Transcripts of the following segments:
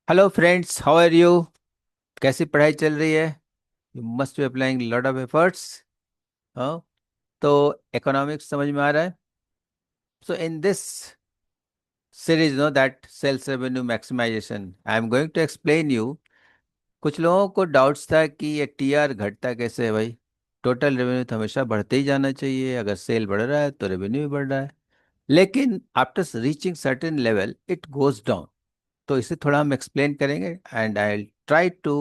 Hello friends, how are you? कैसी पढ़ाई चल रही है? You must be applying lot of efforts. हाँ, तो इकोनॉमिक्स समझ में आ रहा है? So in this series know that sales revenue maximization I am going to explain you. कुछ लोगों को डाउट्स था कि ये टीआर घटता कैसे है भाई। टोटल रेवेन्यू तो हमेशा बढ़ते ही जाना चाहिए, अगर सेल बढ़ रहा है तो रेवेन्यू भी बढ़ रहा है। लेकिन after reaching certain level it goes down. तो इसे थोड़ा हम एक्सप्लेन करेंगे and I try to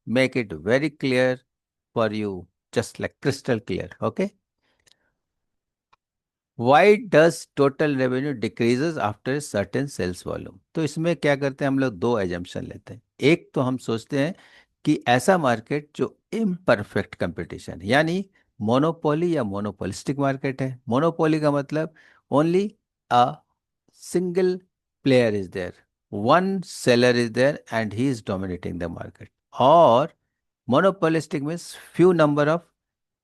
make it very clear for you, just like crystal clear. Okay, why does total revenue decreases after certain sales volume? तो इसमें क्या करते हैं हम लोग, दो एजम्पशन लेते हैं। एक तो हम सोचते हैं कि ऐसा मार्केट जो इम्परफेक्ट कंपटीशन, यानी मोनोपोली या मोनोपोलिस्टिक मार्केट है। मोनोपोली का मतलब only a single player is there, one seller is there and he is dominating the market. Or monopolistic means few number of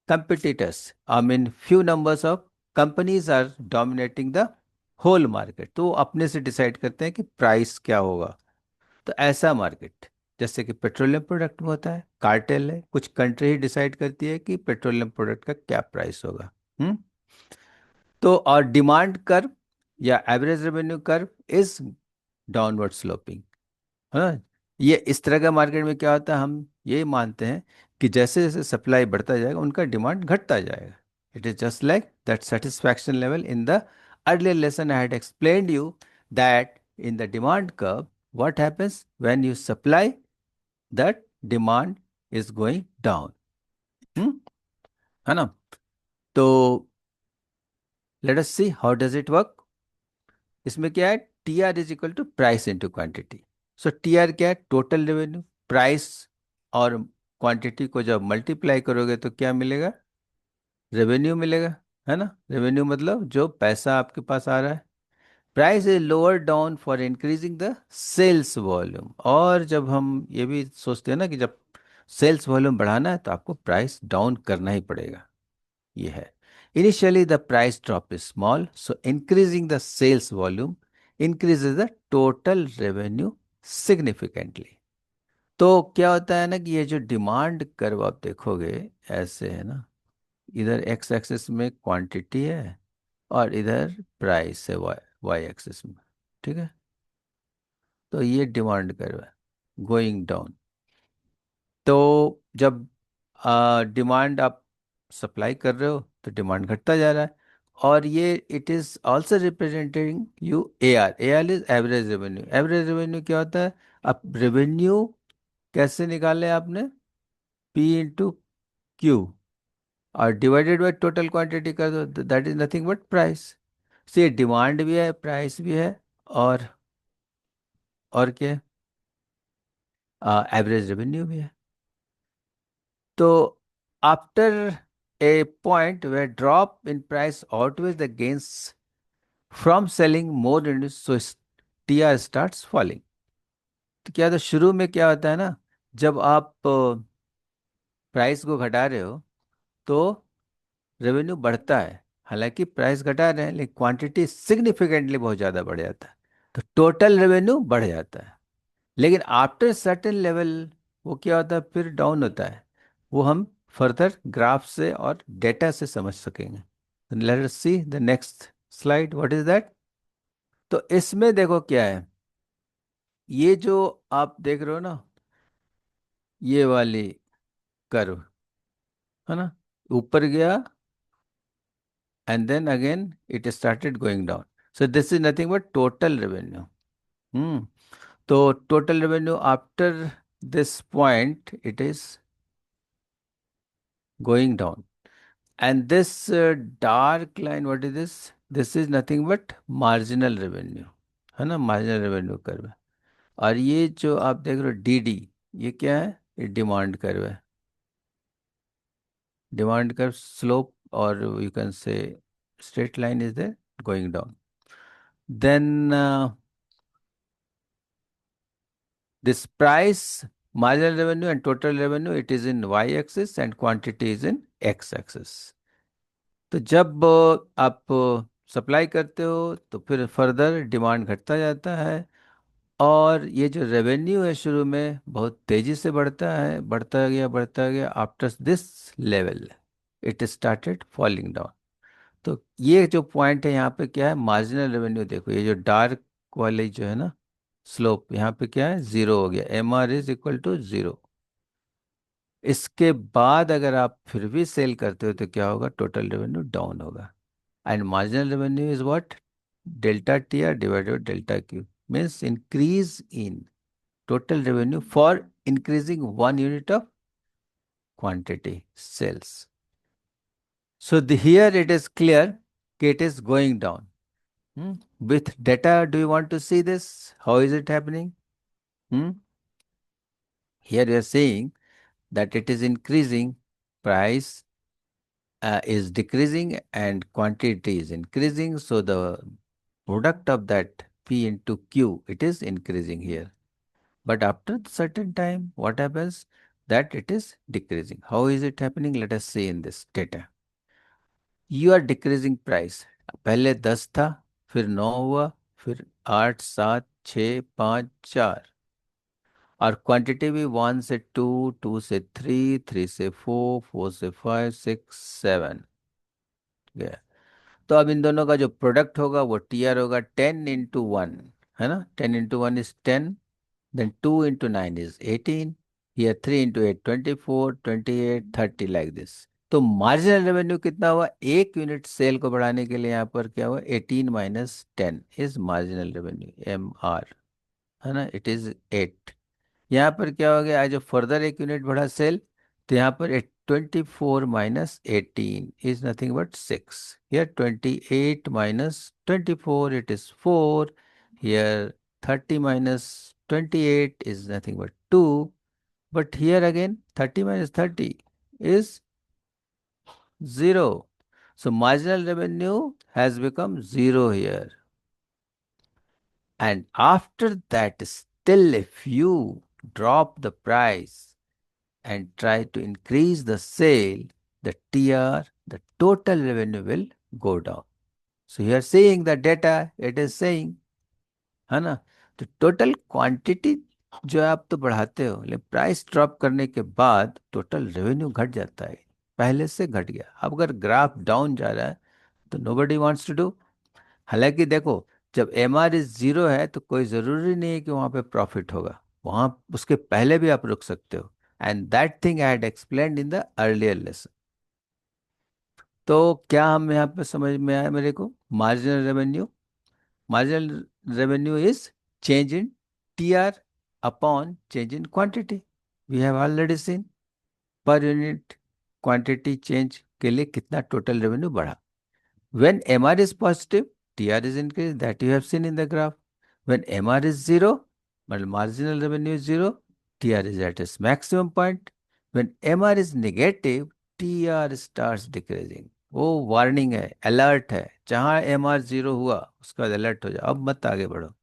competitors, I mean few numbers of companies are dominating the whole market, तो वो अपने से decide करते हैं कि price क्या होगा। तो ऐसा मार्केट जैसे कि पेट्रोलियम प्रोडक्ट में होता है, कार्टेल है, कुछ कंट्री ही डिसाइड करती है कि पेट्रोलियम प्रोडक्ट का क्या प्राइस होगा। हम्म। तो और डिमांड कर्व या average revenue curve is downward sloping. हाँ, ये इस तरह का मार्केट में क्या होता है, हम ये मानते हैं कि जैसे जैसे सप्लाई बढ़ता जाएगा उनका डिमांड घटता जाएगा। It is just like that satisfaction level in the earlier lesson I had explained you that in the demand curve what happens when you supply, that demand is going down. है ना? तो let us see how does it work. इसमें क्या है, T R is equal to price into quantity. So T R क्या है, total revenue. Price और quantity को जब मल्टीप्लाई करोगे तो क्या मिलेगा, रेवेन्यू मिलेगा। है ना? रेवेन्यू मतलब जो पैसा आपके पास आ रहा है। Price is lower down for increasing the sales volume. और जब हम ये भी सोचते हैं ना कि जब सेल्स वॉल्यूम बढ़ाना है तो आपको प्राइस डाउन करना ही पड़ेगा। ये है, initially the price drop is small so increasing the sales volume increases the total revenue significantly. तो क्या होता है ना कि ये जो डिमांड कर्व आप देखोगे ऐसे है ना, इधर एक्स एक्सिस में क्वांटिटी है और इधर प्राइस है वाई वाई एक्सिस में। ठीक है, तो ये डिमांड कर्व है गोइंग डाउन। तो जब डिमांड आप सप्लाई कर रहे हो तो डिमांड घटता जा रहा है। और ये it is also representing U A R. A R is average revenue. Average revenue क्या होता है? अब रेवेन्यू कैसे निकाले आपने, पी इंटू क्यू और डिवाइडेड बाय टोटल क्वांटिटी कर दो, that is nothing but price. से डिमांड भी है, प्राइस भी है, और क्या, एवरेज रेवेन्यू भी है। तो after a point where drop in price outweighs the gains from selling more units, so TR starts falling. तो क्या था, शुरू में क्या होता है ना, जब आप प्राइस को घटा रहे हो तो रेवेन्यू बढ़ता है। हालांकि प्राइस घटा रहे हैं लेकिन क्वांटिटी सिग्निफिकेंटली बहुत ज़्यादा बढ़ जाता है, तो टोटल रेवेन्यू बढ़ जाता है। लेकिन आफ्टर सर्टेन लेवल वो क्या होता है, फिर डाउन होता है। वो हम फर्दर ग्राफ से और डेटा से समझ सकेंगे। Late us see the next slide, what is that. तो इसमें देखो क्या है, ये जो आप देख रहे हो ना, ये वाली कर्व है ना, ऊपर गया and then again it started going down. So this is nothing but total revenue. Hmm. तो total revenue after this point it is going down. And this dark line, what is this? This is nothing but marginal revenue, है ना, marginal revenue curve है। और ये जो आप देख रहे हो डी डी, ये क्या है, ये डिमांड कर्व है। डिमांड कर्व स्लोप, और you can say straight line is there going down. Then this price, marginal revenue and total revenue, it is in y axis and quantity is in x axis. तो जब आप supply करते हो तो फिर further demand घटता जाता है और ये जो रेवेन्यू है शुरू में बहुत तेजी से बढ़ता है, बढ़ता गया, after this level it started falling down. तो ये जो पॉइंट है यहाँ पे क्या है, मार्जिनल रेवेन्यू देखो, ये जो डार्क वाली जो है ना स्लोप, यहाँ पे क्या है, जीरो हो गया, MR = 0। इसके बाद अगर आप फिर भी सेल करते हो तो क्या होगा, टोटल रेवेन्यू डाउन होगा। And marginal revenue is what, delta TR divided delta Q, means increase in total revenue for increasing 1 unit of quantity sales. So here it is clear it is going down. Hmm? With data, do you want to see this? How is it happening? Hmm? Here you are saying that it is increasing, price is decreasing and quantity is increasing. So the product of that P into Q, it is increasing here. But after certain time, what happens? That it is decreasing. How is it happening? Let us see in this data. You are decreasing price. पहले 10 था, फिर 9 हुआ, फिर 8, 7, 6, 5, 4, और quantity भी 1 से 2, 2 से 3, 3 से 4, 4 से 5, 6, 7 गया। तो अब इन दोनों का जो प्रोडक्ट होगा वो TR होगा 10 into 1, है ना, 10 into 1 is 10, then 2 into 9 is 18, here 3 into 8 24, 28, 30 like this। तो मार्जिनल रेवेन्यू कितना हुआ, एक यूनिट सेल को बढ़ाने के लिए यहाँ पर क्या हुआ, 18 - 10 इज मार्जिनल रेवेन्यू, MR, है ना, इट इज 8। यहाँ पर क्या हो गया, जो फर्दर एक यूनिट बढ़ा सेल, तो यहाँ पर 24 - 18 is nothing but 6, here 28 - 24 it is 4, here 30 - 28 is nothing but 2, but here again 30 - 30 is 0. So marginal revenue has become 0 here. And after that, still if you drop the price and try to increase the sale, the TR, the total revenue will go down. So you are seeing the data, it is saying, है ना, तो total quantity जो है आप तो बढ़ाते हो, लेकिन प्राइस ड्रॉप करने के बाद टोटल रेवेन्यू घट जाता है, पहले से घट गया। अब अगर ग्राफ डाउन जा रहा है तो नोबडी वांट्स टू डू। हालांकि देखो, जब MR = 0 है तो कोई ज़रूरी नहीं है कि वहाँ पे प्रॉफिट होगा, वहाँ उसके पहले भी आप रुक सकते हो। And that thing I had explained in the earlier lesson. तो क्या हम यहाँ पे समझ में आया मेरे को, marginal revenue, marginal revenue is change in TR upon change in quantity. We have already seen per unit quantity change के लिए कितना total revenue बढ़ा। When MR is positive, TR is increased, that you have seen in the graph. When MR is 0, well, marginal revenue is 0, TR is at its maximum point. When MR is negative, TR starts decreasing. वो warning है, alert है, जहां MR 0 हुआ उसका बाद alert हो जाओ, अब मत आगे बढ़ो।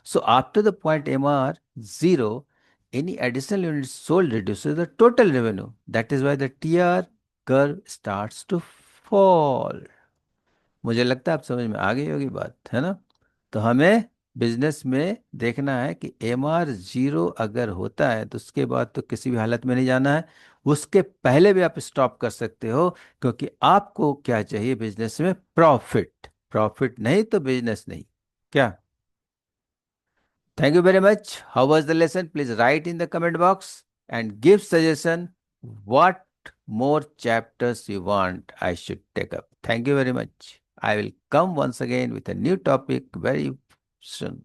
So after the point MR 0, any additional unit sold reduces the total revenue. That is why the TR curve starts to fall. मुझे लगता है आप समझ में आ गई होगी बात, है ना। तो हमें बिजनेस में देखना है कि MR 0 अगर होता है तो उसके बाद तो किसी भी हालत में नहीं जाना है, उसके पहले भी आप स्टॉप कर सकते हो, क्योंकि आपको क्या चाहिए बिजनेस में, प्रॉफिट। प्रॉफिट नहीं तो बिजनेस नहीं, क्या। Thank you very much. How was the lesson? Please write in the comment box and give suggestion what more chapters you want I should take up. Thank you very much. I will come once again with a new topic very soon.